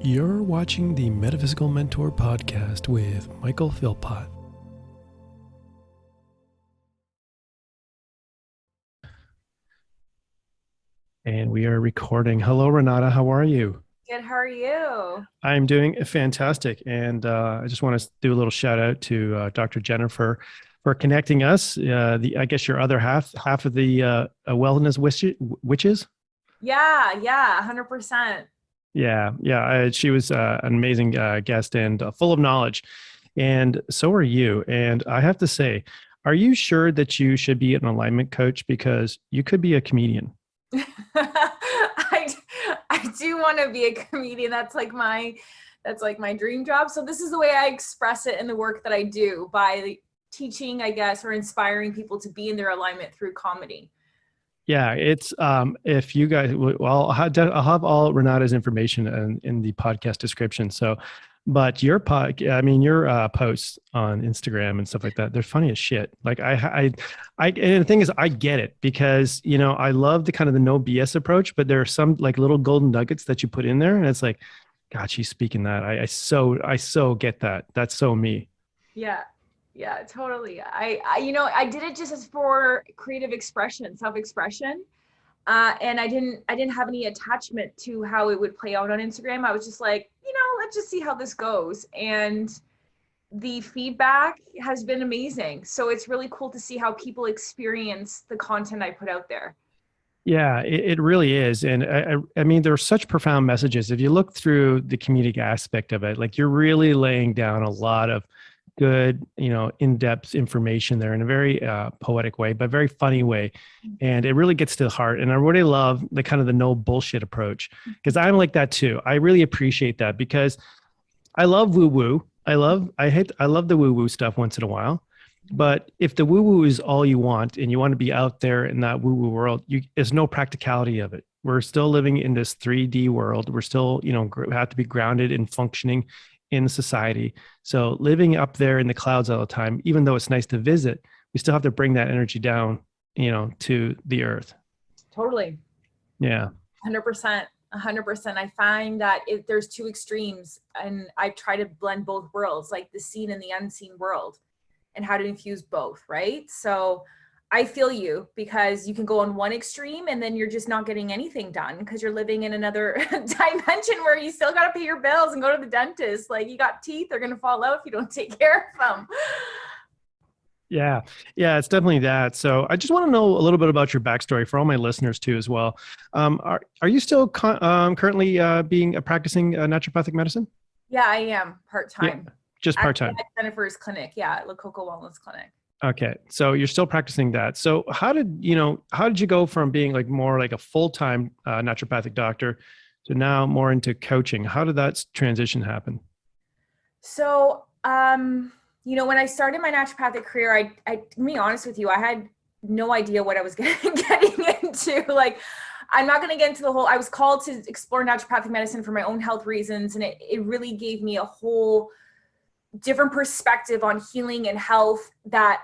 You're watching the Metaphysical Mentor Podcast with Michael Philpott. And we are recording. Hello, Renata. How are you? Good. How are you? I'm doing fantastic. And I just want to do a little shout out to Dr. Jennifer for connecting us. I guess your other half of the wellness witches. Yeah, 100%. Yeah. She was an amazing guest and full of knowledge. And so are you. And I have to say, are you sure that you should be an alignment coach? Because you could be a comedian. I do want to be a comedian. That's like my dream job. So this is the way I express it in the work that I do, by teaching, I guess, or inspiring people to be in their alignment through comedy. Yeah, it's if you guys, well, I'll have all Renata's information in the podcast description. So, but your posts on Instagram and stuff like that, they're funny as shit. Like and the thing is, I get it because, you know, I love the kind of the no BS approach, but there are some like little golden nuggets that you put in there and it's like, God, she's speaking that. I so get that. That's so me. Yeah, totally. I did it just as for creative expression, self-expression. And I didn't have any attachment to how it would play out on Instagram. I was just like, let's just see how this goes. And the feedback has been amazing. So it's really cool to see how people experience the content I put out there. Yeah, it really is. And I mean, there are such profound messages. If you look through the comedic aspect of it, like you're really laying down a lot of good, in-depth information there in a very poetic way, but very funny way. And it really gets to the heart. And I really love the kind of the no bullshit approach because I'm like that too. I really appreciate that because I love woo-woo. I love the woo-woo stuff once in a while. But if the woo-woo is all you want and you want to be out there in that woo-woo world, there's no practicality of it. We're still living in this 3D world. We're still, have to be grounded and functioning in society. So living up there in the clouds all the time, even though it's nice to visit, we still have to bring that energy down, to the earth. Totally. Yeah. 100%. 100%. I find that there's two extremes and I try to blend both worlds, like the seen and the unseen world, and how to infuse both. Right. So I feel you because you can go on one extreme and then you're just not getting anything done because you're living in another dimension where you still got to pay your bills and go to the dentist. Like you got teeth, they're going to fall out if you don't take care of them. Yeah, it's definitely that. So I just want to know a little bit about your backstory for all my listeners too, as well. Are you still currently being a practicing naturopathic medicine? Yeah, I am part-time. Yeah, just part-time. At Jennifer's clinic. Yeah, at La Coco Wellness Clinic. Okay. So you're still practicing that. So how did you go from being like more like a full-time naturopathic doctor to now more into coaching? How did that transition happen? So, when I started my naturopathic career, to be honest with you, I had no idea what I was getting into. Like, I'm not going to get into the whole, I was called to explore naturopathic medicine for my own health reasons. And it really gave me a whole different perspective on healing and health that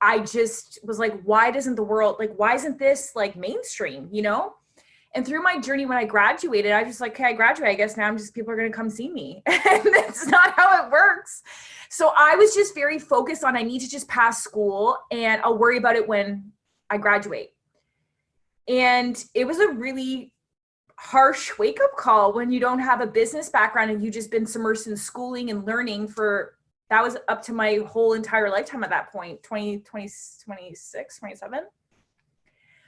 I just was like, why isn't this like mainstream, And through my journey, when I graduated, I just like, okay, I graduated. I guess now people are going to come see me. And that's not how it works. So I was just very focused on, I need to just pass school and I'll worry about it when I graduate. And it was a really harsh wake-up call when you don't have a business background and you've just been submersed in schooling and learning that was up to my whole entire lifetime at that point, 26, 27.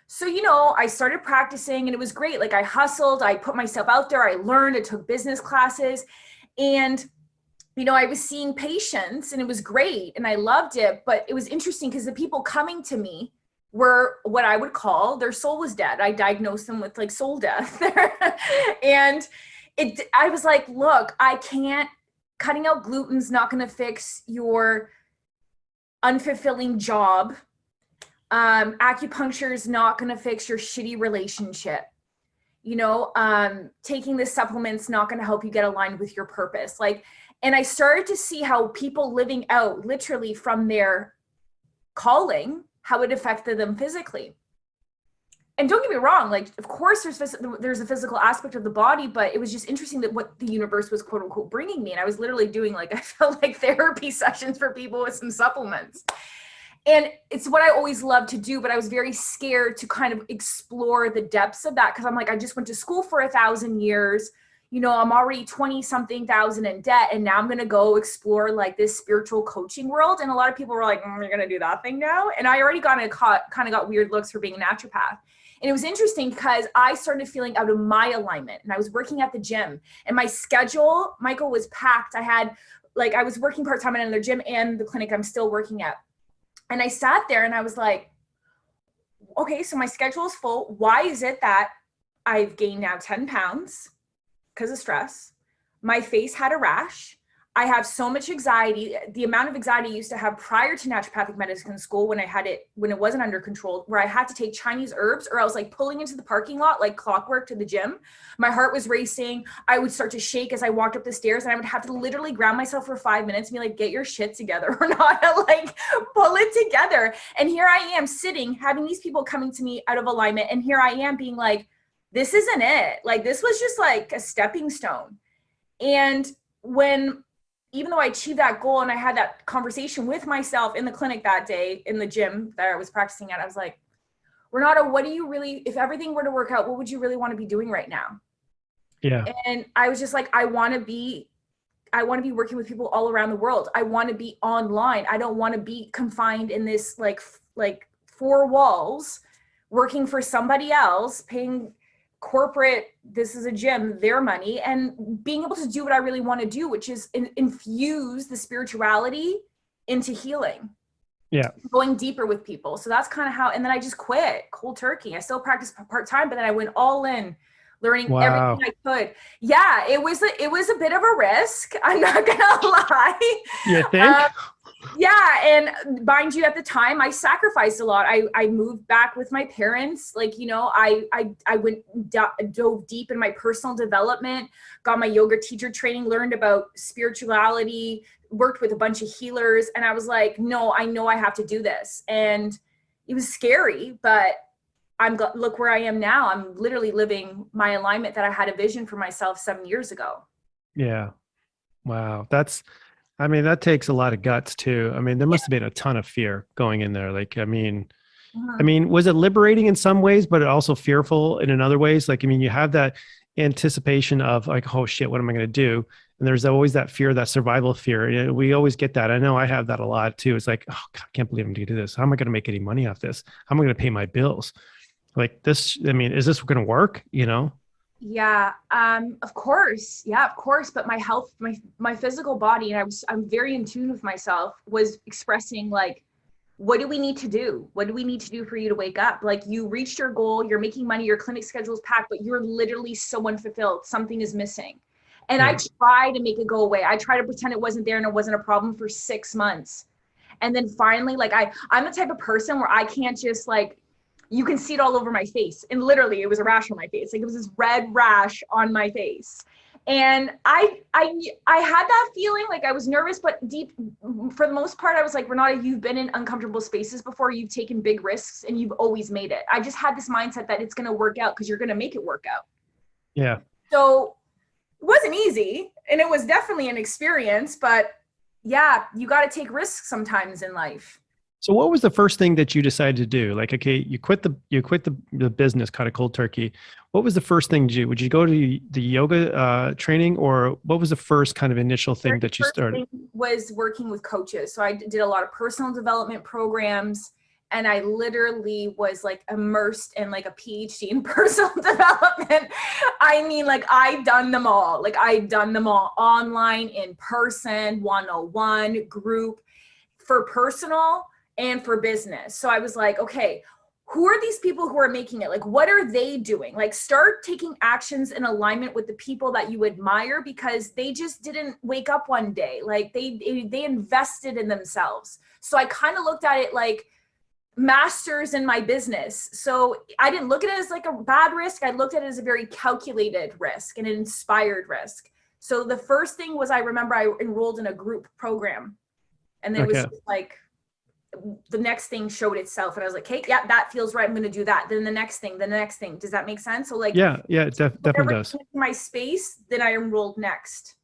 So, I started practicing and it was great. Like I hustled, I put myself out there, I learned, I took business classes and, I was seeing patients and it was great and I loved it, but it was interesting because the people coming to me were what I would call their soul was dead. I diagnosed them with like soul death. And I was like, look, cutting out gluten's not going to fix your unfulfilling job. Acupuncture is not going to fix your shitty relationship. Taking the supplements not going to help you get aligned with your purpose. And I started to see how people living out literally from their calling, how it affected them physically. and don't get me wrong, like, of course there's a physical aspect of the body, but it was just interesting that what the universe was quote unquote bringing me. And I was literally doing like, I felt like therapy sessions for people with some supplements. And it's what I always loved to do, but I was very scared to kind of explore the depths of that. Cause I'm like, I just went to school for 1,000 years. You know, I'm already 20 something thousand in debt. And now I'm going to go explore like this spiritual coaching world. And a lot of people were like, you're going to do that thing now. And I already kind of got weird looks for being a naturopath. And it was interesting because I started feeling out of my alignment, and I was working at the gym, and my schedule, Michael, was packed. I was working part-time at another gym and the clinic I'm still working at. And I sat there and I was like, okay, so my schedule is full. Why is it that I've gained now 10 pounds because of stress? My face had a rash. I have so much anxiety. The amount of anxiety I used to have prior to naturopathic medicine school, when it wasn't under control, where I had to take Chinese herbs, or I was like pulling into the parking lot like clockwork to the gym. My heart was racing. I would start to shake as I walked up the stairs, and I would have to literally ground myself for 5 minutes and be like, get your shit together or not, like pull it together. And here I am sitting, having these people coming to me out of alignment. And here I am being like, this isn't it. Like, this was just like a stepping stone. And even though I achieved that goal and I had that conversation with myself in the clinic that day, in the gym that I was practicing at, I was like, Renata, what do you really, if everything were to work out, what would you really want to be doing right now? Yeah. And I was just like, I want to be working with people all around the world. I want to be online. I don't want to be confined in this like four walls, working for somebody else, paying corporate, this is a gym, their money, and being able to do what I really want to do, which is infuse the spirituality into healing. Yeah. Going deeper with people. So that's kind of how, and then I just quit cold turkey. I still practiced part-time, but then I went all in, learning everything I could. Yeah, it was a bit of a risk. I'm not gonna lie. You think? Yeah. And mind you, at the time I sacrificed a lot. I moved back with my parents. Like, you know, I dove deep in my personal development, got my yoga teacher training, learned about spirituality, worked with a bunch of healers. And I was like, no, I know I have to do this. And it was scary, but look where I am now. I'm literally living my alignment that I had a vision for myself 7 years ago. Yeah. Wow. That takes a lot of guts too. I mean, there must have been a ton of fear going in there. Like, was it liberating in some ways, but also fearful in other ways? Like, you have that anticipation of like, oh shit, what am I going to do? And there's always that fear, that survival fear. We always get that. I know I have that a lot too. It's like, oh God, I can't believe I'm going to do this. How am I going to make any money off this? How am I going to pay my bills? Like this, is this going to work? Yeah, of course. Yeah, of course. But my health, my physical body, and I'm very in tune with myself, was expressing like, what do we need to do? What do we need to do for you to wake up? Like, you reached your goal, you're making money, your clinic schedule's packed, but you're literally so unfulfilled. Something is missing. And I try to make it go away. I try to pretend it wasn't there and it wasn't a problem for 6 months. And then finally, like I'm the type of person where I can't just like, you can see it all over my face. And literally it was a rash on my face. Like, it was this red rash on my face. And I had that feeling, like I was nervous, but deep, for the most part, I was like, Renata, you've been in uncomfortable spaces before. You've taken big risks and you've always made it. I just had this mindset that it's going to work out because you're going to make it work out. Yeah. So it wasn't easy, and it was definitely an experience, but yeah, you got to take risks sometimes in life. So what was the first thing that you decided to do? Like, okay, you quit the business kind of cold turkey. What was the first thing to do? Would you go to the yoga training, or what was the first kind of initial thing that you started? Thing was working with coaches. So I did a lot of personal development programs, and I literally was like immersed in like a PhD in personal development. Like I'd done them all. Online, in person, 101, group, for personal and for business. So I was like, okay, who are these people who are making it? Like, what are they doing? Like, start taking actions in alignment with the people that you admire, because they just didn't wake up one day. Like they invested in themselves. So I kind of looked at it like masters in my business. So I didn't look at it as like a bad risk. I looked at it as a very calculated risk and an inspired risk. So the first thing was, I remember I enrolled in a group program, and then it was just like, the next thing showed itself, and I was like, okay, yeah, that feels right. I'm going to do that. Then the next thing, then the next thing. Does that make sense? So like, Yeah, it definitely does. My space, then I enrolled next.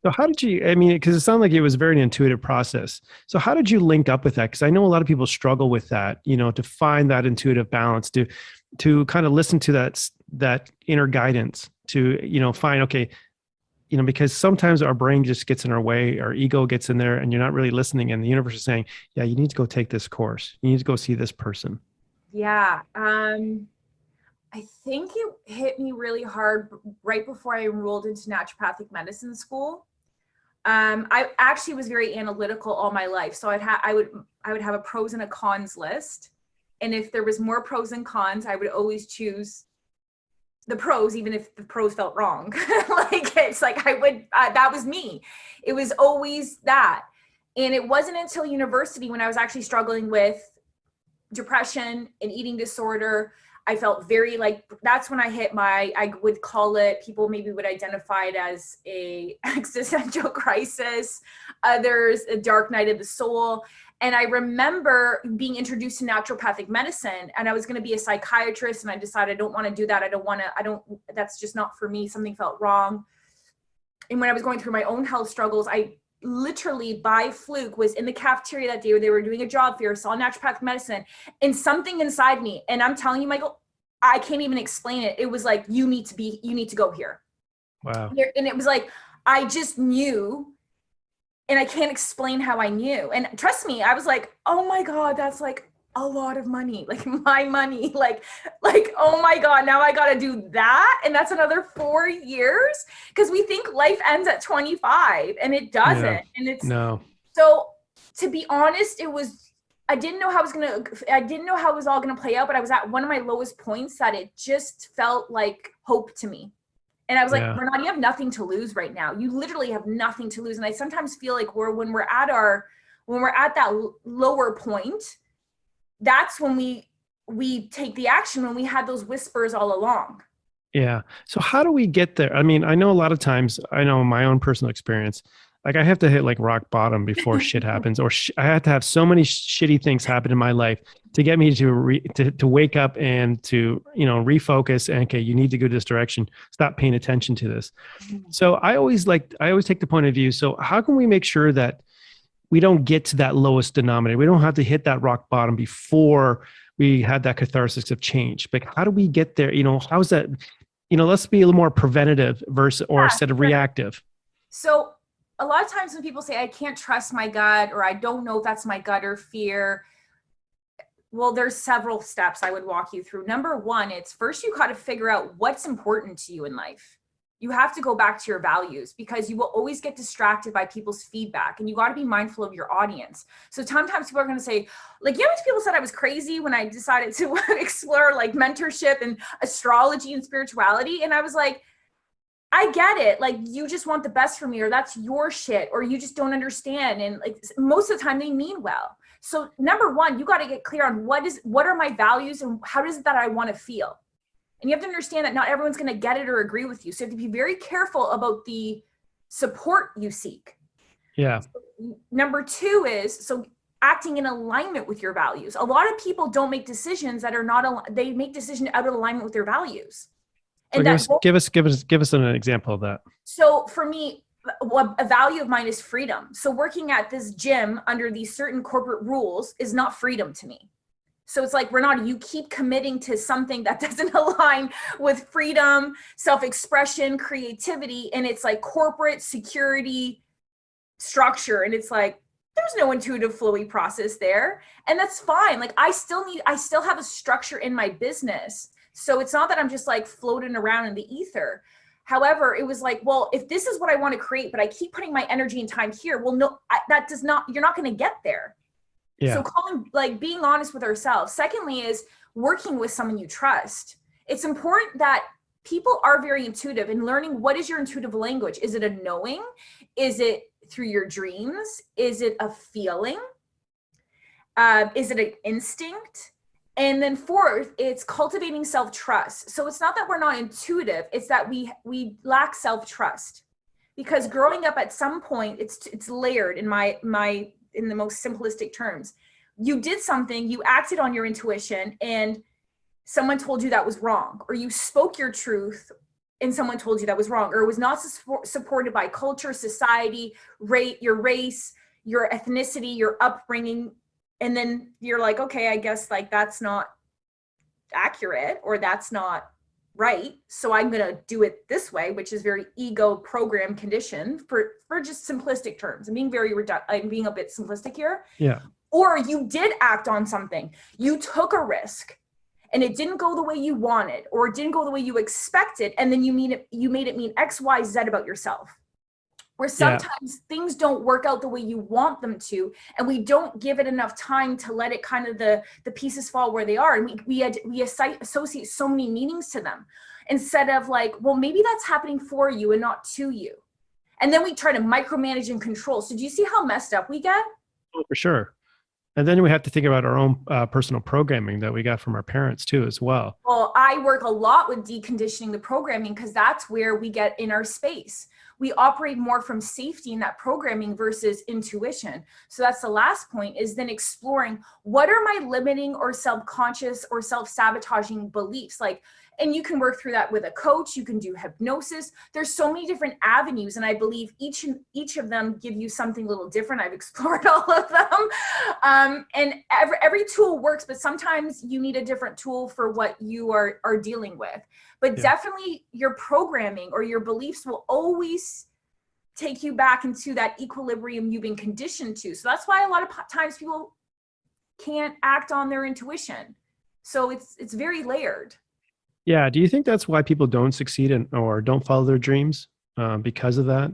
So how did you, I mean, because it sounded like it was a very intuitive process. So how did you link up with that? Because I know a lot of people struggle with that, you know, to find that intuitive balance, to kind of listen to that inner guidance, to, you know, find, okay, you know, because sometimes our brain just gets in our way, our ego gets in there, and you're not really listening. And the universe is saying, yeah, you need to go take this course. You need to go see this person. Yeah. I think it hit me really hard right before I enrolled into naturopathic medicine school. I actually was very analytical all my life. So I would have a pros and a cons list. And if there was more pros and cons, I would always choose the pros, even if the pros felt wrong. Like, it's like, that was me. It was always that. And it wasn't until university when I was actually struggling with depression and eating disorder. I felt very like, that's when I hit I would call it, people maybe would identify it as a existential crisis, others a dark night of the soul. And I remember being introduced to naturopathic medicine, and I was going to be a psychiatrist, and I decided I don't want to do that. That's just not for me. Something felt wrong. And when I was going through my own health struggles, I literally by fluke was in the cafeteria that day where they were doing a job fair, saw naturopathic medicine, and something inside me, and I'm telling you, Michael, I can't even explain it. It was like, you need to go here. Wow. And it was like, I just knew, and I can't explain how I knew. And trust me, I was like, oh my God, that's like a lot of money, like my money, like, oh my God, now I got to do that. And that's another 4 years. Cause we think life ends at 25, and it doesn't. Yeah. And it's No. So to be honest, I didn't know how it was all going to play out, but I was at one of my lowest points that it just felt like hope to me. And I was like, Renata, you have nothing to lose right now. You literally have nothing to lose. And I sometimes feel like when we're at that lower point, that's when we take the action, when we had those whispers all along. Yeah. So how do we get there? I mean, I know a lot of times, I know my own personal experience, like I have to hit like rock bottom before shit happens, or I have to have so many shitty things happen in my life to get me to wake up and to, you know, refocus. And okay, you need to go this direction. Stop paying attention to this. So I always take the point of view. So how can we make sure that we don't get to that lowest denominator? We don't have to hit that rock bottom before we had that catharsis of change. But how do we get there? You know, how's that? You know, let's be a little more preventative instead of reactive. So a lot of times when people say, I can't trust my gut, or I don't know if that's my gut or fear, well, there's several steps I would walk you through. Number one, it's first you got to figure out what's important to you in life. You have to go back to your values, because you will always get distracted by people's feedback, and you got to be mindful of your audience. So sometimes people are going to say, like, you know, people said I was crazy when I decided to explore like mentorship and astrology and spirituality. And I was like, I get it. Like, you just want the best for me, or that's your shit, or you just don't understand. And like most of the time they mean well. So number one, you got to get clear on what are my values and how does it that I want to feel? And you have to understand that not everyone's going to get it or agree with you. So you have to be very careful about the support you seek. Yeah. So, number two is, acting in alignment with your values. A lot of people don't make decisions that are not, they make decisions out of alignment with their values. And so give us an example of that. So for me, a value of mine is freedom. So working at this gym under these certain corporate rules is not freedom to me. So it's like, Renata, you keep committing to something that doesn't align with freedom, self-expression, creativity, and it's like corporate security structure. And it's like, there's no intuitive flowy process there. And that's fine. Like, I still have a structure in my business. So it's not that I'm just like floating around in the ether. However, it was like, well, if this is what I want to create, but I keep putting my energy and time here, well, no, you're not going to get there. Yeah. So being honest with ourselves. Secondly is working with someone you trust. It's important that people are very intuitive, and learning what is your intuitive language. Is it a knowing? Is it through your dreams? Is it a feeling? Is it an instinct? And then fourth, it's cultivating self-trust. So it's not that we're not intuitive, it's that we lack self-trust. Because growing up at some point, it's layered in the most simplistic terms. you did something, you acted on your intuition, and someone told you that was wrong, or you spoke your truth and someone told you that was wrong, or it was not supported by culture, society, your race, your ethnicity, your upbringing. And then you're like, okay, I guess like that's not accurate, or that's not right. So I'm going to do it this way, which is very ego program conditioned for just simplistic terms. I'm being I'm being a bit simplistic here. Yeah. Or you did act on something. You took a risk and it didn't go the way you wanted, or it didn't go the way you expected. And then you made it mean X, Y, Z about yourself. Where sometimes things don't work out the way you want them to, and we don't give it enough time to let it kind of the pieces fall where they are. And we associate so many meanings to them, instead of like, well, maybe that's happening for you and not to you. And then we try to micromanage and control. So do you see how messed up we get? Oh, for sure. And then we have to think about our own personal programming that we got from our parents too, as well. Well, I work a lot with deconditioning the programming, because that's where we get in our space. We operate more from safety in that programming versus intuition. So that's the last point, is then exploring, what are my limiting or subconscious or self-sabotaging beliefs? Like, and you can work through that with a coach. You can do hypnosis. There's so many different avenues. And I believe each of them give you something a little different. I've explored all of them. And every tool works, but sometimes you need a different tool for what you are dealing with. But definitely your programming or your beliefs will always take you back into that equilibrium you've been conditioned to. So that's why a lot of times people can't act on their intuition. So it's very layered. Yeah. Do you think that's why people don't succeed or don't follow their dreams because of that?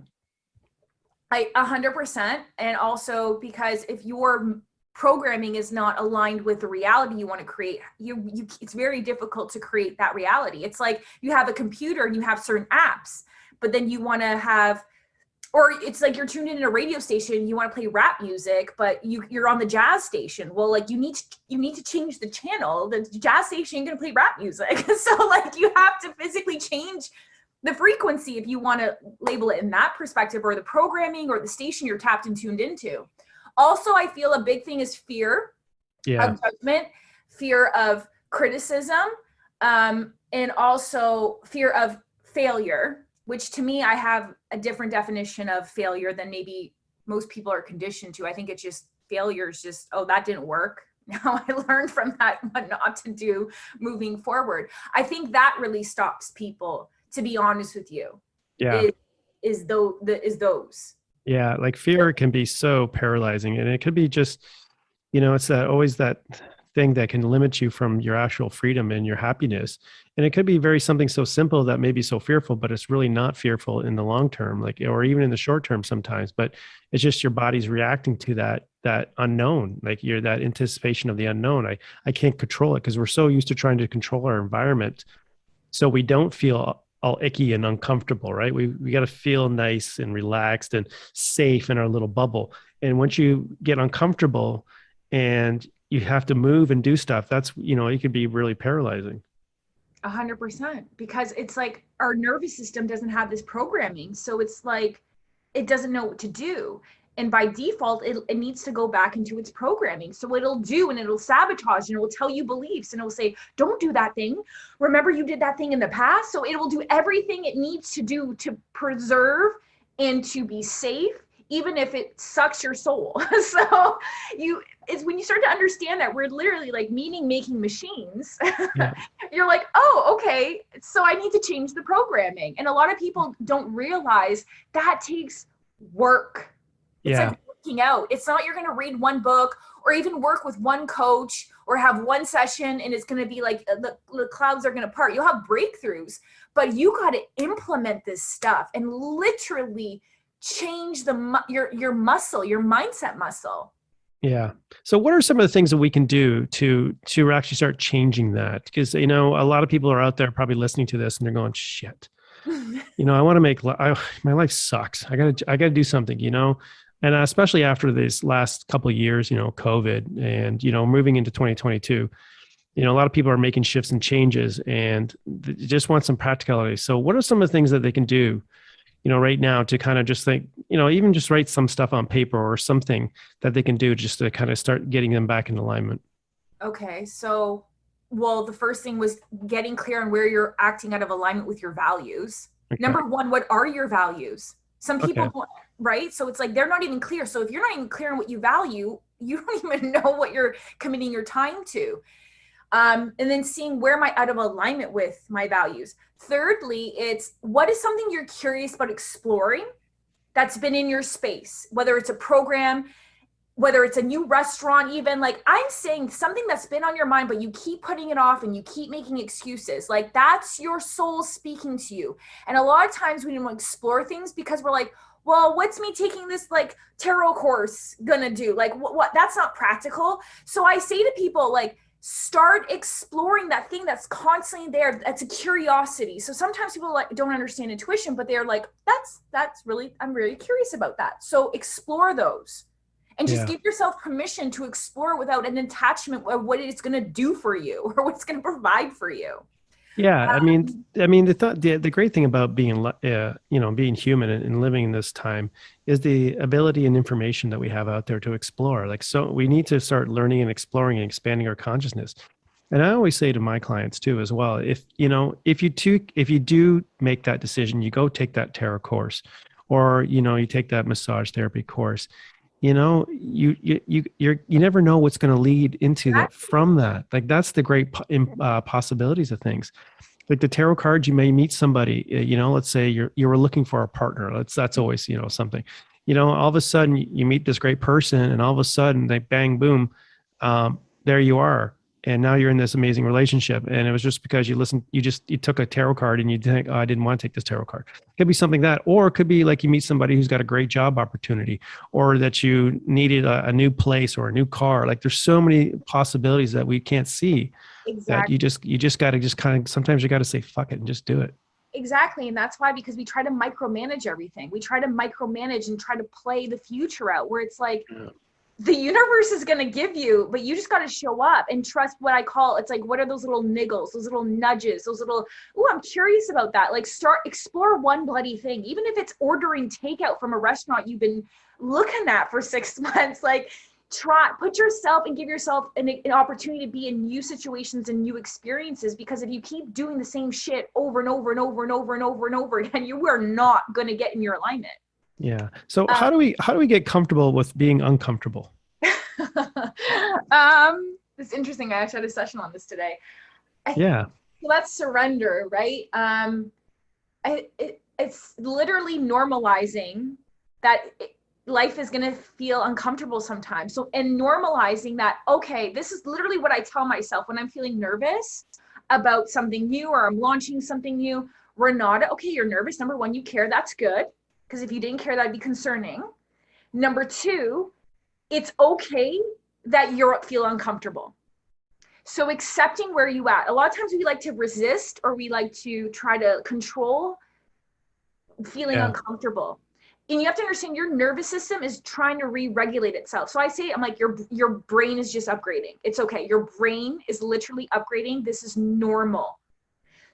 100%. And also because if your programming is not aligned with the reality you want to create, it's very difficult to create that reality. It's like you have a computer and you have certain apps, but then you want to have, or it's like you're tuned in a radio station, you want to play rap music, but you're on the jazz station. Well, like you need to change the channel. The jazz station ain't gonna play rap music. So like you have to physically change the frequency if you want to label it in that perspective, or the programming or the station you're tapped and tuned into. Also, I feel a big thing is fear of judgment, fear of criticism, and also fear of failure, which to me, I have a different definition of failure than maybe most people are conditioned to. I think it's just failure is just, oh, that didn't work. Now I learned from that what not to do moving forward. I think that really stops people, to be honest with you. Yeah. Is those. Yeah. Like fear can be so paralyzing, and it could be just, it's always that thing that can limit you from your actual freedom and your happiness. And it could be something so simple that may be so fearful, but it's really not fearful in the long term, or even in the short term sometimes, but it's just your body's reacting to that unknown, like that anticipation of the unknown. I can't control it because we're so used to trying to control our environment. So we don't feel all icky and uncomfortable, right? We got to feel nice and relaxed and safe in our little bubble. And once you get uncomfortable and you have to move and do stuff, that's, it could be really paralyzing. 100%, because it's like our nervous system doesn't have this programming. So it's like, it doesn't know what to do. And by default, it needs to go back into its programming. So it'll sabotage, and it will tell you beliefs, and it will say, don't do that thing. Remember you did that thing in the past. So it will do everything it needs to do to preserve and to be safe, even if it sucks your soul. So it's when you start to understand that we're literally like meaning-making machines. Yeah. You're like, oh, okay, so I need to change the programming. And a lot of people don't realize that takes work. It's like working out. It's not you're going to read one book or even work with one coach or have one session and it's going to be like the clouds are going to part. You'll have breakthroughs, but you got to implement this stuff and literally change your muscle, your mindset muscle. Yeah. So what are some of the things that we can do to actually start changing that? Because, a lot of people are out there probably listening to this and they're going, shit, I want to my life sucks. I gotta do something, and especially after these last couple of years, COVID and, moving into 2022, a lot of people are making shifts and changes and just want some practicality. So what are some of the things that they can do right now to kind of just think, even just write some stuff on paper or something that they can do just to kind of start getting them back in alignment? Okay. So, well, the first thing was getting clear on where you're acting out of alignment with your values. Okay. Number one, what are your values? Some people, Okay. right? So it's like they're not even clear. So if you're not even clear on what you value, you don't even know what you're committing your time to. And then seeing where am I out of alignment with my values. Thirdly, it's what is something you're curious about exploring that's been in your space, whether it's a program, whether it's a new restaurant, even like I'm saying something that's been on your mind, but you keep putting it off and you keep making excuses. Like that's your soul speaking to you. And a lot of times we don't explore things because we're like, well, what's me taking this like tarot course gonna do? Like what that's not practical. So I say to people like, start exploring that thing that's constantly there. That's a curiosity. So sometimes people like don't understand intuition, but they're like, that's really, I'm really curious about that. So explore those. And just give yourself permission to explore without an attachment of what it's going to do for you or what it's going to provide for you. Yeah, the great thing about being, being human and living in this time is the ability and information that we have out there to explore. Like, so we need to start learning and exploring and expanding our consciousness. And I always say to my clients too, as well, if you do make that decision, you go take that tarot course, or you take that massage therapy course. You never know what's going to lead into that from that. Like that's the great possibilities of things. Like the tarot cards, you may meet somebody, let's say you were looking for a partner. That's always, something, all of a sudden you meet this great person and all of a sudden they bang, boom, there you are. And now you're in this amazing relationship. And it was just because you took a tarot card and you think, oh, I didn't want to take this tarot card. It could be something or it could be like you meet somebody who's got a great job opportunity, or that you needed a new place or a new car. Like there's so many possibilities that we can't see. Exactly. That you just got to just kind of, sometimes you got to say, fuck it and just do it. Exactly. And that's why, because we try to micromanage everything. We try to micromanage and try to play the future out where it's like, the universe is going to give you, but you just got to show up and trust what I call, it's like, what are those little niggles, those little nudges, those little, I'm curious about that. Like explore one bloody thing, even if it's ordering takeout from a restaurant you've been looking at for 6 months, like put yourself and give yourself an opportunity to be in new situations and new experiences. Because if you keep doing the same shit over and over and over and over and over and over again, you are not going to get in your alignment. Yeah. So how do we get comfortable with being uncomfortable? It's interesting. I actually had a session on this today. So that's surrender, right? It's literally normalizing that life is going to feel uncomfortable sometimes. So, and normalizing that, okay, this is literally what I tell myself when I'm feeling nervous about something new or I'm launching something new. Renata, okay, you're nervous. Number one, you care. That's good. Because if you didn't care, that'd be concerning. Number two, it's okay that you feel uncomfortable. So accepting where you at. A lot of times we like to resist or we like to try to control feeling uncomfortable. And you have to understand your nervous system is trying to re-regulate itself. So I say, I'm like, your brain is just upgrading. It's okay. Your brain is literally upgrading. This is normal.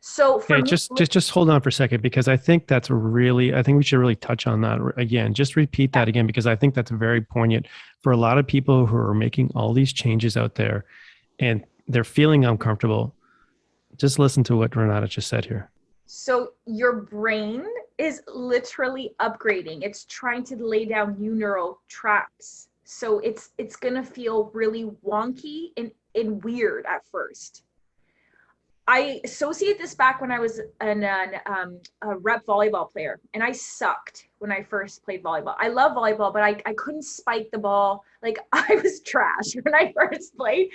So for me, just hold on for a second, because I think I think we should really touch on that again. Just repeat that again, because I think that's very poignant for a lot of people who are making all these changes out there and they're feeling uncomfortable. Just listen to what Renata just said here. So your brain is literally upgrading. It's trying to lay down new neural tracks. So it's going to feel really wonky and weird at first. I associate this back when I was a rep volleyball player, and I sucked when I first played volleyball. I love volleyball, but I couldn't spike the ball. Like I was trash when I first played,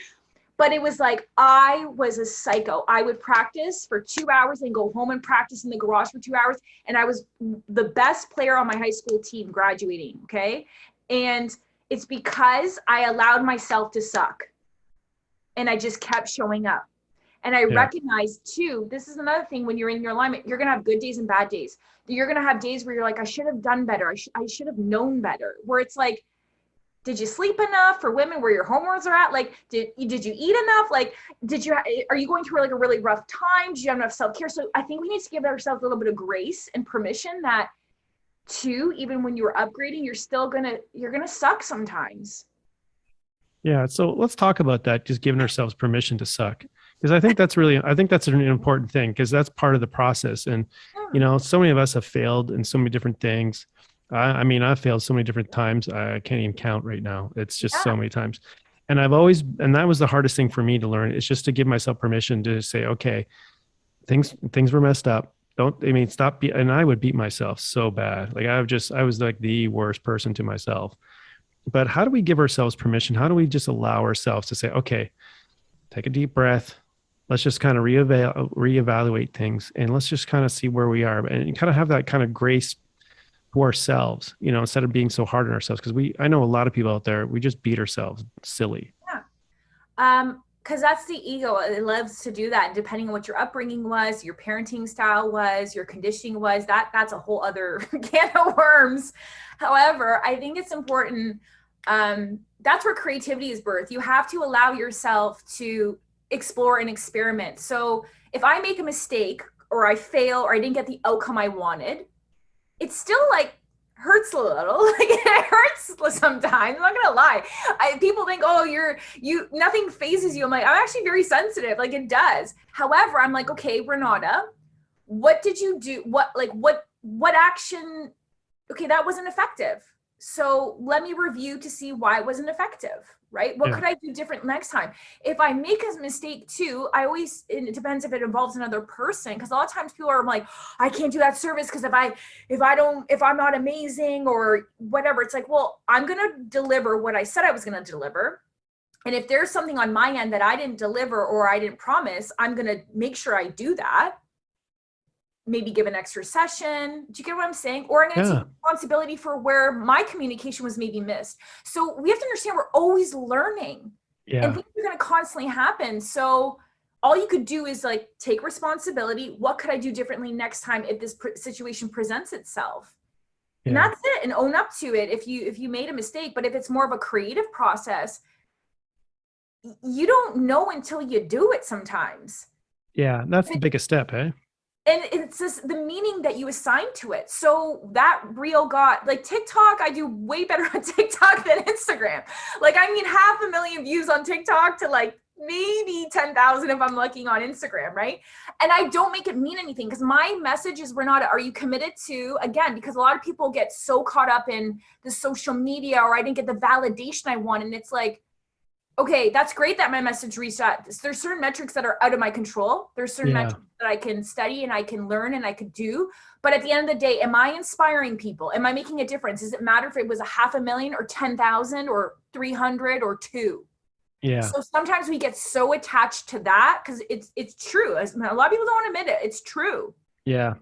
but it was like, I was a psycho. I would practice for 2 hours and go home and practice in the garage for 2 hours. And I was the best player on my high school team graduating. Okay. And it's because I allowed myself to suck and I just kept showing up. And I recognize too, this is another thing when you're in your alignment, you're going to have good days and bad days. You're going to have days where you're like, I should have done better. I should have known better. Where it's like, did you sleep enough? For women, where your hormones are at? Like, did you eat enough? Like, are you going through like a really rough time? Do you have enough self-care? So I think we need to give ourselves a little bit of grace and permission that too, even when you're upgrading, you're gonna suck sometimes. Yeah. So let's talk about that. Just giving ourselves permission to suck. Because I think that's an important thing, because that's part of the process. And, so many of us have failed in so many different things. I mean, I've failed so many different times. I can't even count right now. It's just so many times. And that was the hardest thing for me to learn. It's just to give myself permission to say, okay, things were messed up. Stop. And I would beat myself so bad. Like I was like the worst person to myself. But how do we give ourselves permission? How do we just allow ourselves to say, okay, take a deep breath. Let's just kind of reevaluate things, and let's just kind of see where we are, and kind of have that kind of grace to ourselves, instead of being so hard on ourselves. Because I know a lot of people out there, we just beat ourselves silly. Yeah. Because that's the ego. It loves to do that. And depending on what your upbringing was, your parenting style was, your conditioning was, that's a whole other can of worms. However, I think it's important. That's where creativity is birthed. You have to allow yourself to explore and experiment. So if I make a mistake or I fail or I didn't get the outcome I wanted, it's still like hurts a little. Like it hurts sometimes. I'm not gonna lie. People think, oh, nothing phases you. I'm like, I'm actually very sensitive. Like it does. However, I'm like, okay, Renata, what did you do? What action? Okay, that wasn't effective. So let me review to see why it wasn't effective, right? What could I do different next time? If I make a mistake too, it depends if it involves another person. Cause a lot of times people are like, I can't do that service. Cause if I'm not amazing or whatever, it's like, well, I'm going to deliver what I said I was going to deliver. And if there's something on my end that I didn't deliver or I didn't promise, I'm going to make sure I do that. Maybe give an extra session. Do you get what I'm saying? Or I'm going to take responsibility for where my communication was maybe missed. So we have to understand we're always learning. Yeah. And things are going to constantly happen. So all you could do is like take responsibility. What could I do differently next time if this situation presents itself? Yeah. And that's it. And own up to it if you made a mistake. But if it's more of a creative process, you don't know until you do it sometimes. Yeah, that's the biggest step, eh? And it's just the meaning that you assign to it. So that reel got like TikTok. I do way better on TikTok than Instagram. Like, I mean, 500,000 views on TikTok to like maybe 10,000 if I'm lucky on Instagram. Right. And I don't make it mean anything because my message is, Renata, are you committed to, again, because a lot of people get so caught up in the social media or I didn't get the validation I want. And it's like, okay, that's great that my message reached out. There's certain metrics that are out of my control. There's certain metrics that I can study and I can learn and I could do. But at the end of the day, am I inspiring people? Am I making a difference? Does it matter if it was 500,000 or 10,000 or 300 or 2? Yeah. So sometimes we get so attached to that because it's true. A lot of people don't want to admit it. It's true. Yeah.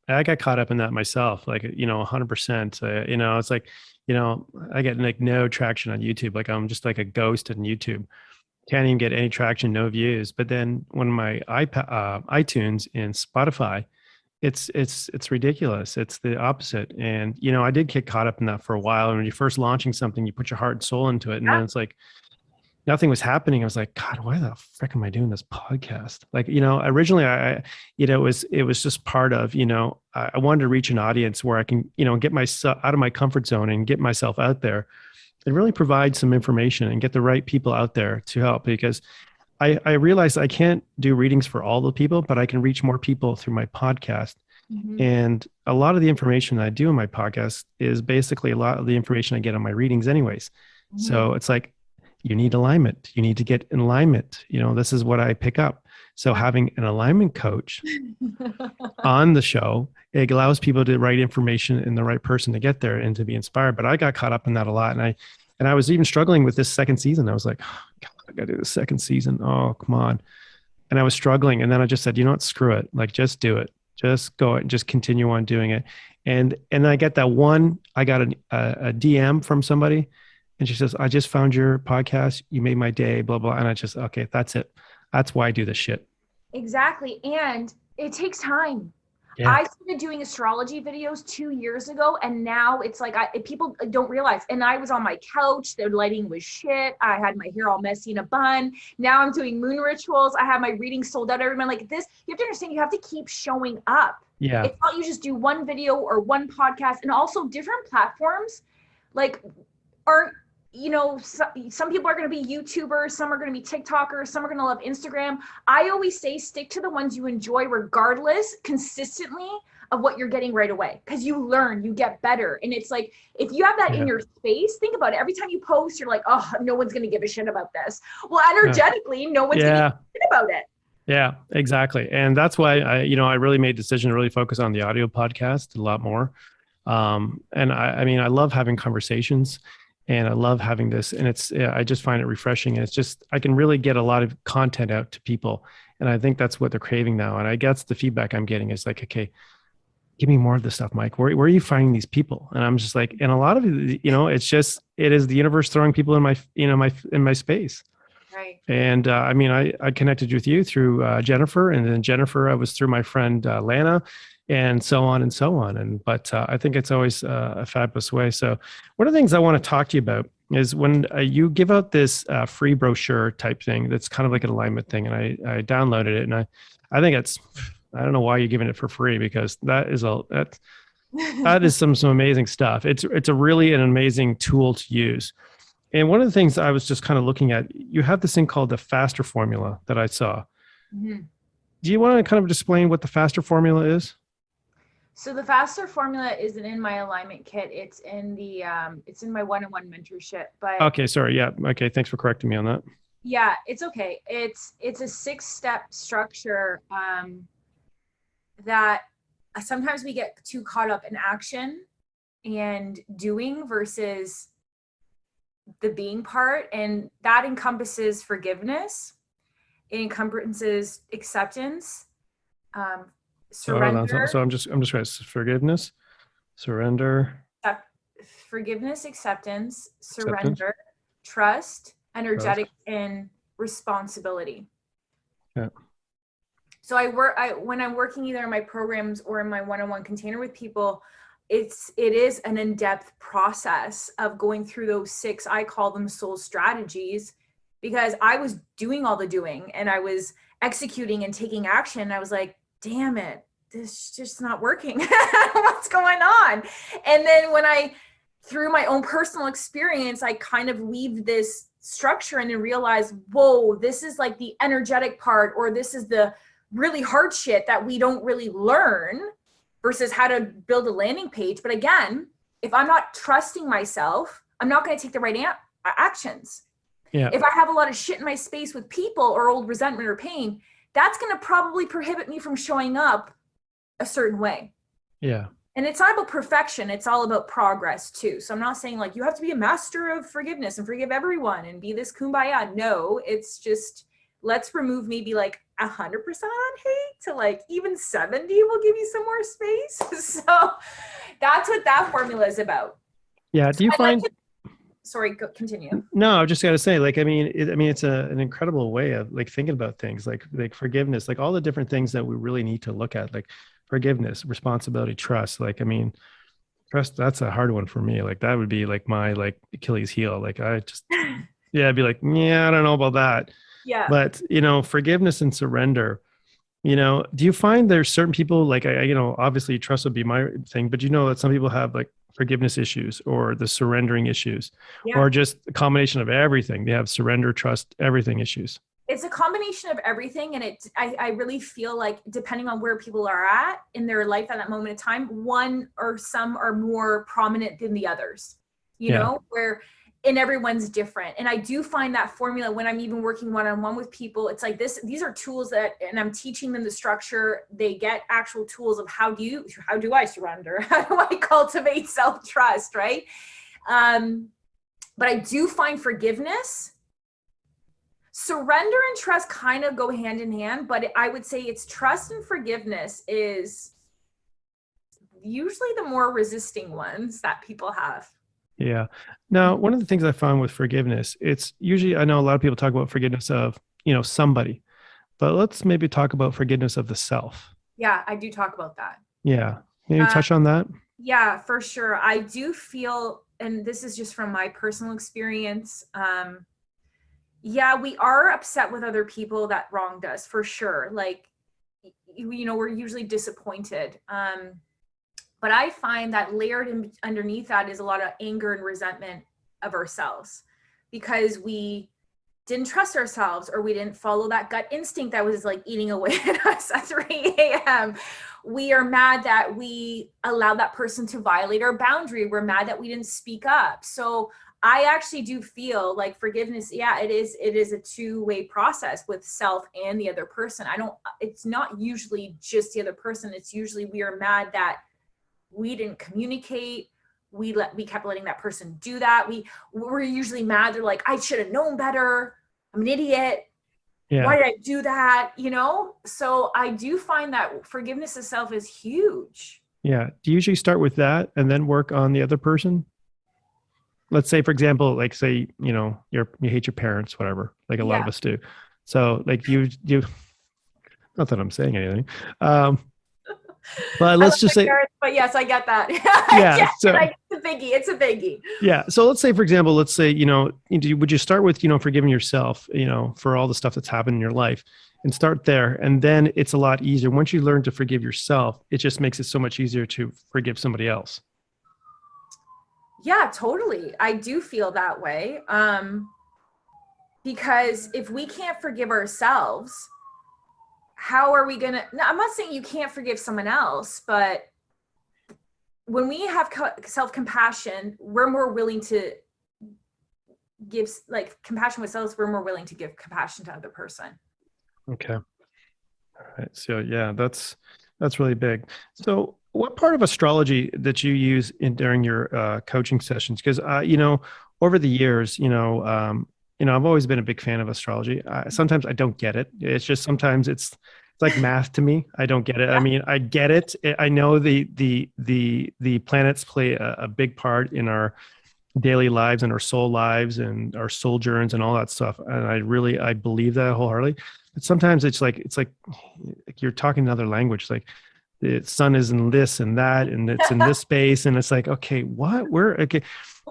I got caught up in that myself, like, 100%. It's like, I get like no traction on YouTube. Like I'm just like a ghost on YouTube. Can't even get any traction, no views. But then when my iTunes and Spotify, it's ridiculous. It's the opposite. And, I did get caught up in that for a while. And when you're first launching something, you put your heart and soul into it. And then it's like, nothing was happening. I was like, God, why the frick am I doing this podcast? Like, originally it was just part of, I wanted to reach an audience where I can, get myself out of my comfort zone and get myself out there and really provide some information and get the right people out there to help, because I realized I can't do readings for all the people, but I can reach more people through my podcast. Mm-hmm. And a lot of the information that I do in my podcast is basically a lot of the information I get on my readings anyways. Mm-hmm. So it's like, you need alignment. You need to get in alignment. This is what I pick up. So having an alignment coach on the show, it allows people to write information and the right person to get there and to be inspired. But I got caught up in that a lot. And I was even struggling with this second season. I was like, oh, God, I got to do the second season. Oh, come on. And I was struggling. And then I just said, screw it. Like, just do it. Just go and just continue on doing it. And I get that one, I got a DM from somebody. And she says, I just found your podcast. You made my day, blah, blah. And I just, okay, that's it. That's why I do this shit. Exactly. And it takes time. Yeah. I started doing astrology videos 2 years ago, and now it's like people don't realize. And I was on my couch, the lighting was shit. I had my hair all messy in a bun. Now I'm doing moon rituals. I have my readings sold out every month. Like this, you have to understand, you have to keep showing up. Yeah. It's not you just do one video or one podcast, and also different platforms like aren't, some people are going to be YouTubers, some are going to be TikTokers, some are going to love Instagram. I always say stick to the ones you enjoy regardless, consistently, of what you're getting right away, because you learn, you get better. And it's like, if you have that in your space, think about it. Every time you post, you're like, oh, no one's going to give a shit about this. Well, energetically, no one's going to give a shit about it. Yeah, exactly. And that's why I really made a decision to really focus on the audio podcast a lot more. And I mean, I love having conversations, and I love having this, and I just find it refreshing. And it's just, I can really get a lot of content out to people. And I think that's what they're craving now. And I guess the feedback I'm getting is like, okay, give me more of this stuff, Mike. Where are you finding these people? And I'm just like, and a lot of it, it is the universe throwing people in my space. Right. And I mean, I connected with you through Jennifer, and then Jennifer, I was through my friend Lana, and so on and so on. But I think it's always a fabulous way. So one of the things I want to talk to you about is when you give out this free brochure type thing, that's kind of like an alignment thing. And I downloaded it, and I think I don't know why you're giving it for free, because that is some amazing stuff. It's an amazing tool to use. And one of the things I was just kind of looking at, you have this thing called the FASTER formula that I saw. Mm-hmm. Do you want to kind of explain what the FASTER formula is? So the FASTER formula isn't in my alignment kit. It's in it's in my one-on-one mentorship. But okay, sorry. Yeah. Okay. Thanks for correcting me on that. Yeah, it's okay. It's a 6-step structure that sometimes we get too caught up in action and doing versus the being part, and that encompasses forgiveness. It encompasses acceptance, surrender. So I'm just going to forgiveness, surrender, forgiveness, acceptance, surrender, trust, energetic, and responsibility. Yeah. So when I'm working either in my programs or in my one-on-one container with people, it is an in-depth process of going through those 6, I call them soul strategies, because I was doing all the doing and I was executing and taking action. I was like, damn it, this is just not working. What's going on? And then through my own personal experience, I kind of weave this structure in and realize, whoa, this is like the energetic part, or this is the really hard shit that we don't really learn, versus how to build a landing page. But again, if I'm not trusting myself, I'm not going to take the right actions. Yeah. If I have a lot of shit in my space with people or old resentment or pain, that's going to probably prohibit me from showing up a certain way. Yeah. And it's not about perfection. It's all about progress too. So I'm not saying like you have to be a master of forgiveness and forgive everyone and be this kumbaya. No, it's just, let's remove maybe like 100% on hate to like even 70 will give you some more space. So that's what that formula is about. Yeah. Do you find? Sorry, continue. No, I just got to say, like, I mean, it's an incredible way of like thinking about things, like forgiveness, like all the different things that we really need to look at, like forgiveness, responsibility, trust. Like, I mean, trust, that's a hard one for me. Like that would be like my like Achilles heel. Like I just, yeah, I'd be like, yeah, I don't know about that. Yeah. But, forgiveness and surrender, do you find there's certain people like, obviously trust would be my thing, but that some people have like forgiveness issues or the surrendering issues, or just a combination of everything. They have surrender, trust, everything issues. It's a combination of everything. And I really feel like depending on where people are at in their life at that moment in time, one or some are more prominent than the others, and everyone's different. And I do find that formula when I'm even working one-on-one with people, it's like these are tools and I'm teaching them the structure. They get actual tools of how do I surrender? How do I cultivate self-trust? Right. But I do find forgiveness, surrender and trust kind of go hand in hand, but I would say it's trust and forgiveness is usually the more resisting ones that people have. Yeah. Now, one of the things I found with forgiveness, it's usually, I know a lot of people talk about forgiveness of, somebody, but let's maybe talk about forgiveness of the self. Yeah, I do talk about that. Yeah. Can you Uh, touch on that? yeah, for sure. I do feel, and this is just from my personal experience. Yeah, we are upset with other people that wronged us for sure. Like, we're usually disappointed. But I find that layered underneath that is a lot of anger and resentment of ourselves because we didn't trust ourselves, or we didn't follow that gut instinct that was like eating away at us at 3 a.m. We are mad that we allowed that person to violate our boundary. We're mad that we didn't speak up. So I actually do feel like forgiveness, yeah, it is a two-way process with self and the other person. It's not usually just the other person. It's usually we are mad that we didn't communicate. We kept letting that person do that. We're usually mad. They're like, I should have known better. I'm an idiot. Yeah. Why did I do that? So I do find that forgiveness itself is huge. Yeah. Do you usually start with that and then work on the other person? Let's say, for example, like say, you hate your parents, whatever, like a lot of us do. So like you, not that I'm saying anything. But let's just say, parents, but yes, I get that. Yeah. So it's a biggie. Yeah. So let's say, for example, would you start with, forgiving yourself, for all the stuff that's happened in your life, and start there. And then it's a lot easier. Once you learn to forgive yourself, it just makes it so much easier to forgive somebody else. Yeah, totally. I do feel that way. Because if we can't forgive ourselves, how are we gonna, no, I'm not saying you can't forgive someone else, but when we have self-compassion, we're more willing to give, like, compassion with self, we're more willing to give compassion to other person. Okay. All right. So yeah, that's really big. So what part of astrology that you use during your coaching sessions? Because over the years, I've always been a big fan of astrology. Sometimes I don't get it. It's just sometimes it's like math to me. I don't get it. I mean, I get it. I know the planets play a big part in our daily lives and our soul lives and our soul journeys and all that stuff. And I believe that wholeheartedly. But sometimes it's like you're talking another language. Like the sun is in this and that, and it's in this space. And it's like, okay, what? Okay.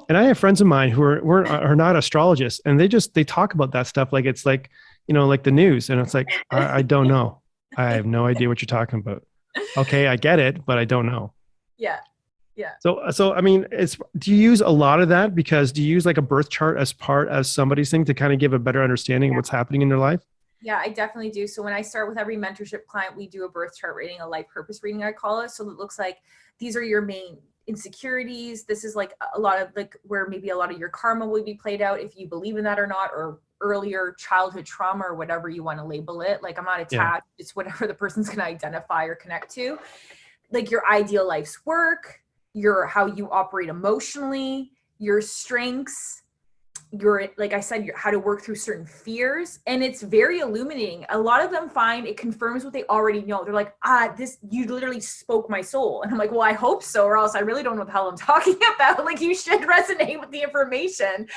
And I have friends of mine who are not astrologists, and they talk about that stuff like it's like, like the news. And it's like, I don't know. I have no idea what you're talking about. Okay, I get it, but I don't know. Yeah. Yeah. So I mean, do you use a lot of that? Because do you use like a birth chart as somebody's thing to kind of give a better understanding of what's happening in their life? Yeah, I definitely do. So when I start with every mentorship client, we do a birth chart reading, a life purpose reading, I call it. So it looks like these are your main insecurities. This is like a lot of like where maybe a lot of your karma will be played out, if you believe in that or not, or earlier childhood trauma, or whatever you want to label it. Like, I'm not attached. Yeah. It's whatever the person's going to identify or connect to. Like your ideal life's work, how you operate emotionally, your strengths, like I said, how to work through certain fears. And it's very illuminating. A lot of them find it confirms what they already know. They're like, you literally spoke my soul. And I'm like, well, I hope so, or else I really don't know what the hell I'm talking about. Like, you should resonate with the information.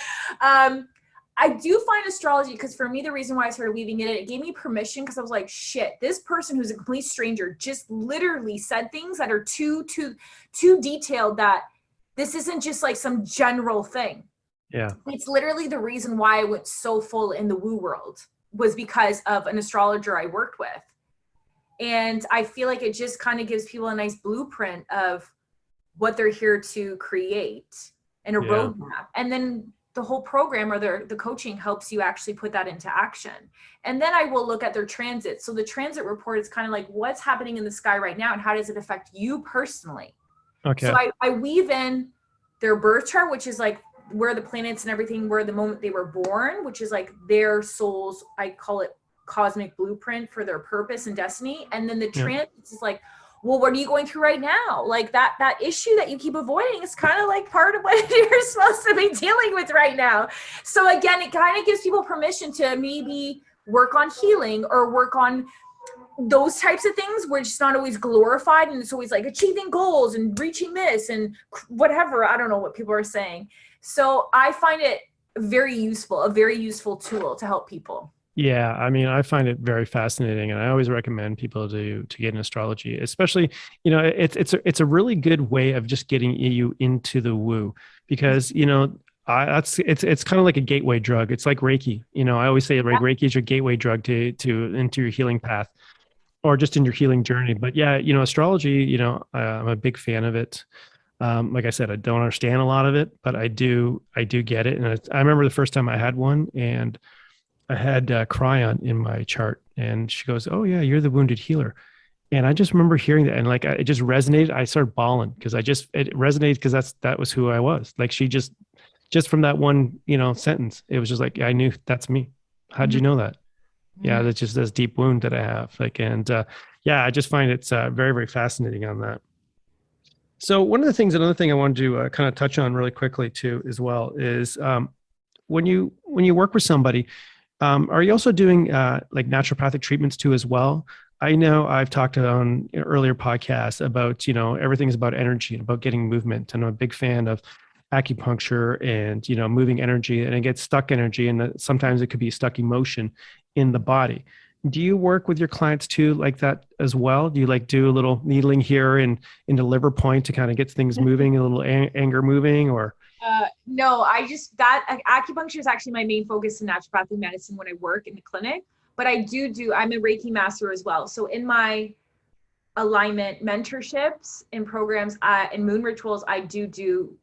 I do find astrology, because for me, the reason why I started weaving it gave me permission, because I was like, shit, this person who's a complete stranger just literally said things that are too detailed, that this isn't just like some general thing. Yeah. It's literally the reason why I went so full in the woo world, was because of an astrologer I worked with. And I feel like it just kind of gives people a nice blueprint of what they're here to create, and a roadmap. And then the whole program, or the coaching, helps you actually put that into action. And then I will look at their transit. So the transit report is kind of like what's happening in the sky right now, and how does it affect you personally? Okay. So I weave in their birth chart, which is like where the planets and everything were the moment they were born, which is like their soul's, I call it, cosmic blueprint for their purpose and destiny. And then the transits is like, well, what are you going through right now? Like that issue that you keep avoiding is kind of like part of what you're supposed to be dealing with right now. So again, it kind of gives people permission to maybe work on healing, or work on those types of things where it's not always glorified, and it's always like achieving goals and reaching this and whatever. I don't know what people are saying. So I find it very useful, a very useful tool to help people. Yeah, I mean, I find it very fascinating, and I always recommend people to get in astrology, especially, it's a really good way of just getting you into the woo, because it's kind of like a gateway drug. It's like Reiki. I always say like Reiki is your gateway drug to into your healing path, or just in your healing journey. But yeah, astrology, I'm a big fan of it. Like I said, I don't understand a lot of it, but I do get it. And I remember the first time I had one, and I had Cryon in my chart, and she goes, "Oh yeah, you're the wounded healer." And I just remember hearing that, and like it just resonated. I started bawling because it resonated because that was who I was. Like she just from that one sentence, it was just like I knew that's me. How'd you know that? Yeah, that's just this deep wound that I have. Like, and yeah, I just find it's very, very fascinating on that. So another thing I wanted to kind of touch on really quickly too, as well, is when you work with somebody, are you also doing like naturopathic treatments too as well? I know I've talked on earlier podcasts about, everything's about energy and about getting movement. And I'm a big fan of acupuncture and, moving energy, and it gets stuck energy. And sometimes it could be stuck emotion in the body. Do you work with your clients too like that as well? Do you like do a little needling here and in the liver point to kind of get things moving, a little anger moving, or? No, acupuncture is actually my main focus in naturopathic medicine when I work in the clinic. But I'm a Reiki master as well. So in my alignment mentorships and programs and moon rituals, I do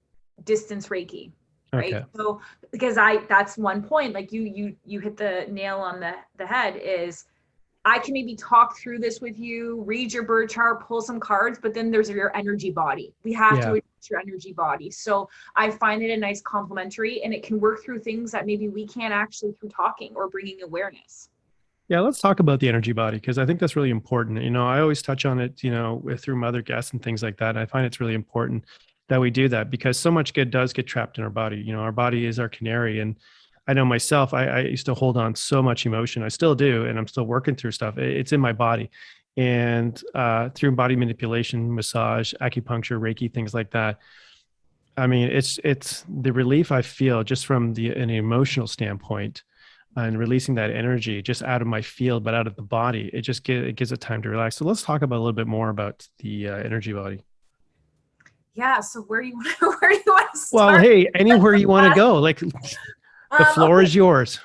distance Reiki, right? Okay. So because that's one point, like you hit the nail on the head, is I can maybe talk through this with you, read your birth chart, pull some cards, but then there's your energy body. We have to Yeah. address your energy body. So I find it a nice complementary, and it can work through things that maybe we can't actually through talking or bringing awareness. Yeah, let's talk about the energy body, because I think that's really important. I always touch on it, through my other guests and things like that. And I find it's really important that we do that, because so much good does get trapped in our body. Our body is our canary. And I know myself, I used to hold on so much emotion. I still do, and I'm still working through stuff. It's in my body. And through body manipulation, massage, acupuncture, Reiki, things like that. I mean, it's the relief I feel just from an emotional standpoint, and releasing that energy just out of my field, but out of the body. It gives it time to relax. So let's talk about a little bit more about the energy body. Yeah. So where do you want to, where do you want to Well, start? hey, anywhere you want to go, like the floor Okay. is yours.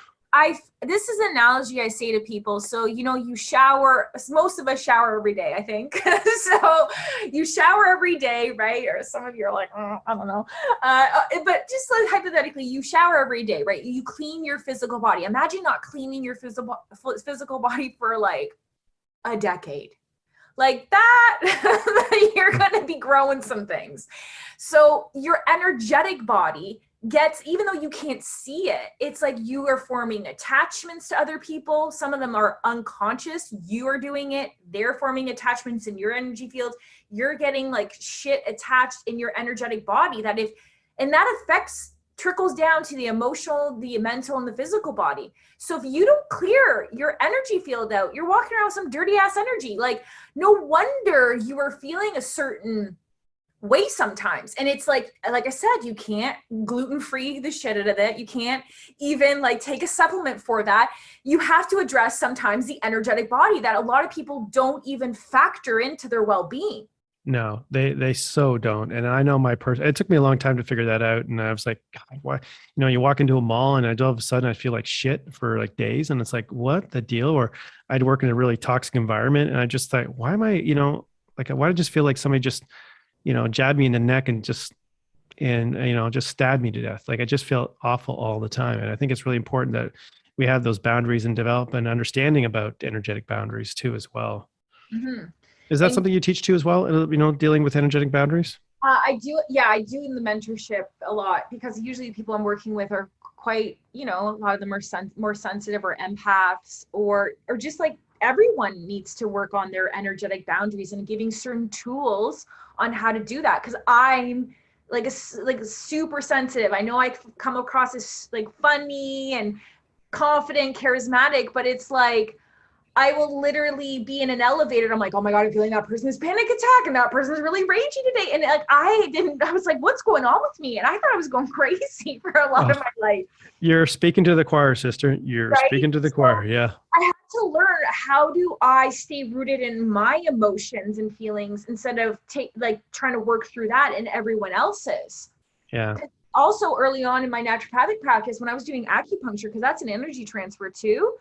This is an analogy I say to people. So, you shower, most of us shower every day, I think. So you shower every day, right? Or some of you are like, I don't know. But just like hypothetically, you shower every day, right? You clean your physical body. Imagine not cleaning your physical body for like a decade. Like that, you're going to be growing some things. So your energetic body gets, even though you can't see it, it's like you are forming attachments to other people. Some of them are unconscious. You are doing it. They're forming attachments in your energy field. You're getting like shit attached in your energetic body and that trickles down to the emotional, the mental, and the physical body. So if you don't clear your energy field out, you're walking around with some dirty ass energy. Like, no wonder you are feeling a certain way sometimes. And it's like I said, you can't gluten-free the shit out of it. You can't even like take a supplement for that. You have to address sometimes the energetic body that a lot of people don't even factor into their well-being. No, they so don't. And I know my person, it took me a long time to figure that out. And I was like, God, why? You walk into a mall, and all of a sudden I feel like shit for like days. And it's like, what the deal? Or I'd work in a really toxic environment, and I just thought, why am I, like, why did I just feel like somebody just, jabbed me in the neck and just stabbed me to death. Like I just felt awful all the time. And I think it's really important that we have those boundaries and develop an understanding about energetic boundaries too, as well. Mm-hmm. Is that And something you teach too as well? Dealing with energetic boundaries? I do. Yeah, I do in the mentorship a lot, because usually the people I'm working with are quite, a lot of them are more sensitive or empaths, or just like everyone needs to work on their energetic boundaries and giving certain tools on how to do that. Cause I'm like super sensitive. I know I come across as like funny and confident, charismatic, but it's like, I will literally be in an elevator and I'm like, oh my God, I'm feeling that person's panic attack and that person's really ragey today. And like, I was like, what's going on with me? And I thought I was going crazy for a lot of my life. You're speaking to the choir, sister. You're Right? speaking to the choir. Yeah. I had to learn, how do I stay rooted in my emotions and feelings instead of trying to work through that in everyone else's. Yeah. Also early on in my naturopathic practice, when I was doing acupuncture, because that's an energy transfer too,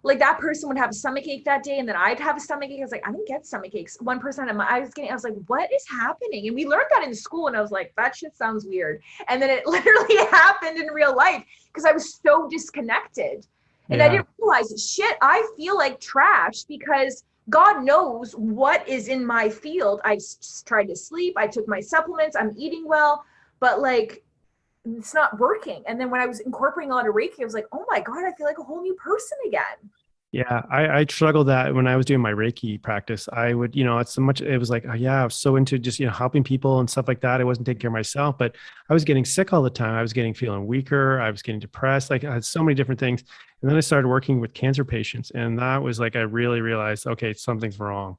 like that person would have a stomach ache that day and then I'd have a stomach ache. I was like, I don't get stomach aches. One person I was like, what is happening? And we learned that in school and I was like, that shit sounds weird. And then it literally happened in real life because I was so disconnected. And I didn't realize, shit, I feel like trash because God knows what is in my field. I tried to sleep. I took my supplements. I'm eating well, but like, it's not working. And then when I was incorporating a lot of Reiki, I was like, oh my God, I feel like a whole new person again. Yeah. I struggled that when I was doing my Reiki practice. I would, it's so much, it was like, oh yeah, I was so into just, helping people and stuff like that. I wasn't taking care of myself, but I was getting sick all the time. I was feeling weaker. I was getting depressed. Like I had so many different things. And then I started working with cancer patients. And that was like, I really realized, okay, something's wrong.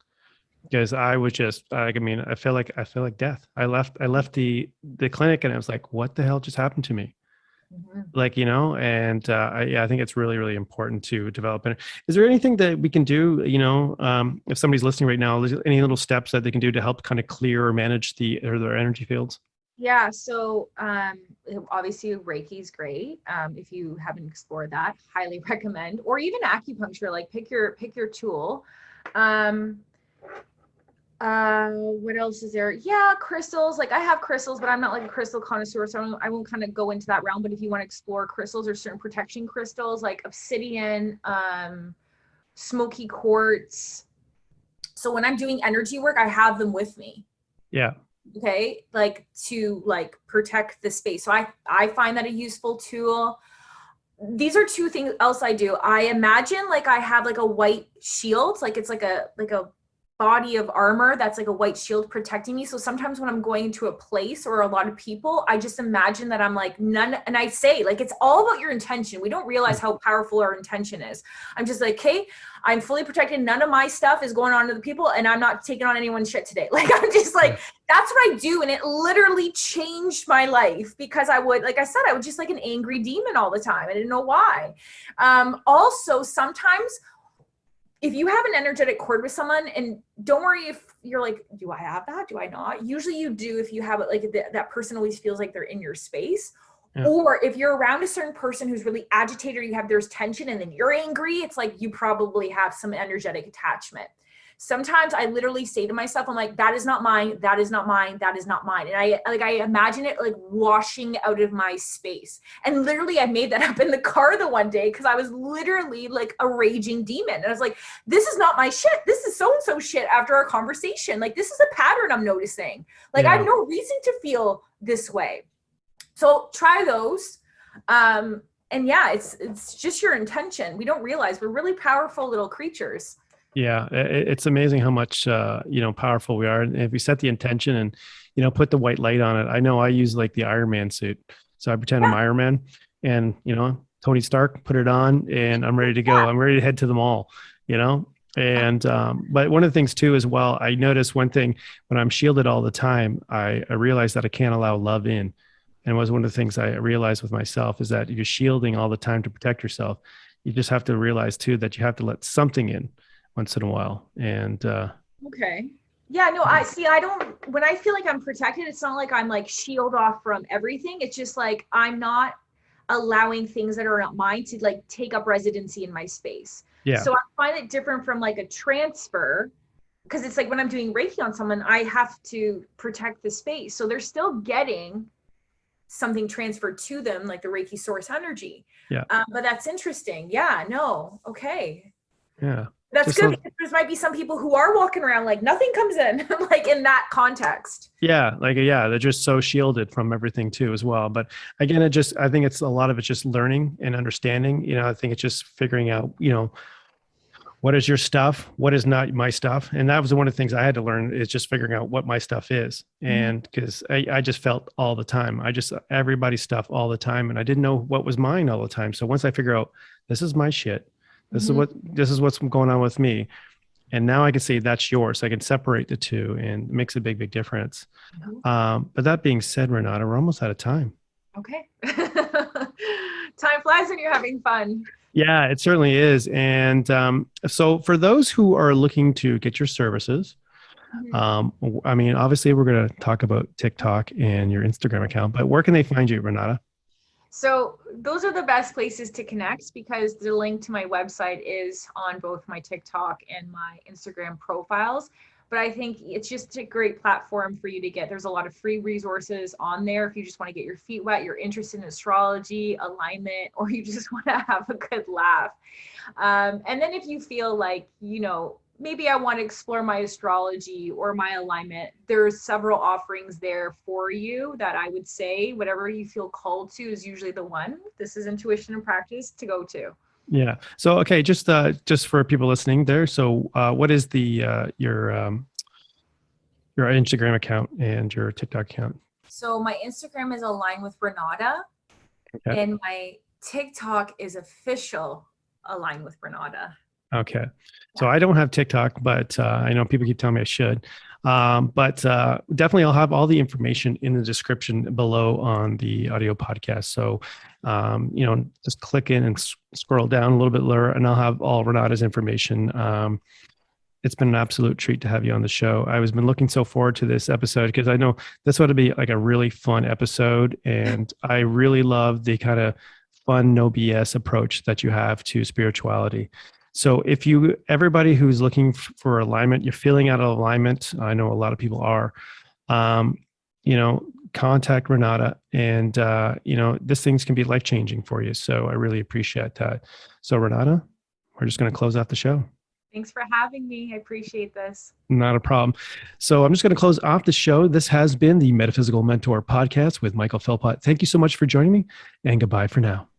Because I was just I feel like death. I left the clinic and I was like, what the hell just happened to me? Mm-hmm. Like, I think it's really, really important to develop it. Is there anything that we can do, if somebody's listening right now, any little steps that they can do to help kind of clear or manage their energy fields? Yeah. So obviously Reiki is great. If you haven't explored that, highly recommend, or even acupuncture, like pick your tool. What else is there? Yeah, crystals. Like I have crystals, but I'm not like a crystal connoisseur, so I won't kind of go into that realm. But if you want to explore crystals or certain protection crystals like obsidian, smoky quartz. So when I'm doing energy work, I have them with me. Yeah. Okay. Like to like protect the space. So I find that a useful tool. These are two things else I do. I imagine like I have like a white shield, like it's like a body of armor that's like a white shield protecting me. So sometimes when I'm going into a place or a lot of people, I just imagine that I'm like none, and I say like it's all about your intention. We don't realize how powerful our intention is. I'm just like, okay, I'm fully protected. None of my stuff is going on to the people, and I'm not taking on anyone's shit today. Like I'm just like, that's what I do, and it literally changed my life because I would, like I said, I would just like an angry demon all the time. I didn't know why. Also, sometimes if you have an energetic cord with someone, and don't worry if you're like, do I have that? Do I not? Usually you do if you have it, like that person always feels like they're in your space. Yeah. Or if you're around a certain person who's really agitated, or you have there's tension and then you're angry, it's like you probably have some energetic attachment. Sometimes I literally say to myself, I'm like, that is not mine. That is not mine. That is not mine. And I imagine it like washing out of my space. And literally I made that up in the car the one day because I was literally like a raging demon. And I was like, this is not my shit. This is so-and-so shit after our conversation. Like, this is a pattern I'm noticing. Like, I have no reason to feel this way. So try those. And yeah, it's just your intention. We don't realize we're really powerful little creatures. Yeah, it's amazing how much powerful we are. And if we set the intention and put the white light on it. I know I use like the Iron Man suit, so I pretend I'm Iron Man, and Tony Stark, put it on, and I'm ready to go. I'm ready to head to the mall. And but one of the things too as well, I notice one thing when I'm shielded all the time, I realize that I can't allow love in. And it was one of the things I realized with myself is that if you're shielding all the time to protect yourself, you just have to realize too that you have to let something in once in a while. And okay. Yeah, no, I don't, when I feel like I'm protected, it's not like I'm like shield off from everything. It's just like I'm not allowing things that are not mine to like take up residency in my space. Yeah. So I find it different from like a transfer, because it's like when I'm doing Reiki on someone, I have to protect the space. So they're still getting something transferred to them, like the Reiki source energy. Yeah. But that's interesting. Yeah, no. Okay. Yeah. That's just good, because there might be some people who are walking around like nothing comes in, like in that context. Yeah, they're just so shielded from everything too as well. But again, I think it's a lot of it's just learning and understanding. I think it's just figuring out, what is your stuff, what is not my stuff. And that was one of the things I had to learn, is just figuring out what my stuff is. And because I just felt all the time, everybody's stuff all the time, and I didn't know what was mine all the time. So once I figure out this is my shit, This is what's going on with me. And now I can say that's yours. So I can separate the two, and it makes a big, big difference. But that being said, Renata, we're almost out of time. Okay. Time flies when you're having fun. Yeah, it certainly is. And so for those who are looking to get your services, I mean, obviously we're going to talk about TikTok and your Instagram account, but where can they find you, Renata? So those are the best places to connect, because the link to my website is on both my TikTok and my Instagram profiles. But I think it's just a great platform for you to get. There's a lot of free resources on there if you just want to get your feet wet, you're interested in astrology, alignment, or you just want to have a good laugh. And then if you feel like, maybe I want to explore my astrology or my alignment, there's several offerings there for you that I would say whatever you feel called to is usually the one. This is intuition and practice to go to. Yeah. So, okay. Just for people listening there. So, what is your Instagram account and your TikTok account? So my Instagram is Align with Renata, and my TikTok is official Align with Renata. Okay. So I don't have TikTok, but I know people keep telling me I should. But definitely I'll have all the information in the description below on the audio podcast. So, just click in and scroll down a little bit lower, and I'll have all Renata's information. It's been an absolute treat to have you on the show. I was been looking so forward to this episode because I know this would be like a really fun episode. And I really love the kind of fun, no BS approach that you have to spirituality. So if everybody who's looking for alignment, you're feeling out of alignment, I know a lot of people are, contact Renata, and, this things can be life-changing for you. So I really appreciate that. So Renata, we're just going to close out the show. Thanks for having me. I appreciate this. Not a problem. So I'm just going to close off the show. This has been the Metaphysical Mentor Podcast with Michael Philpott. Thank you so much for joining me, and goodbye for now.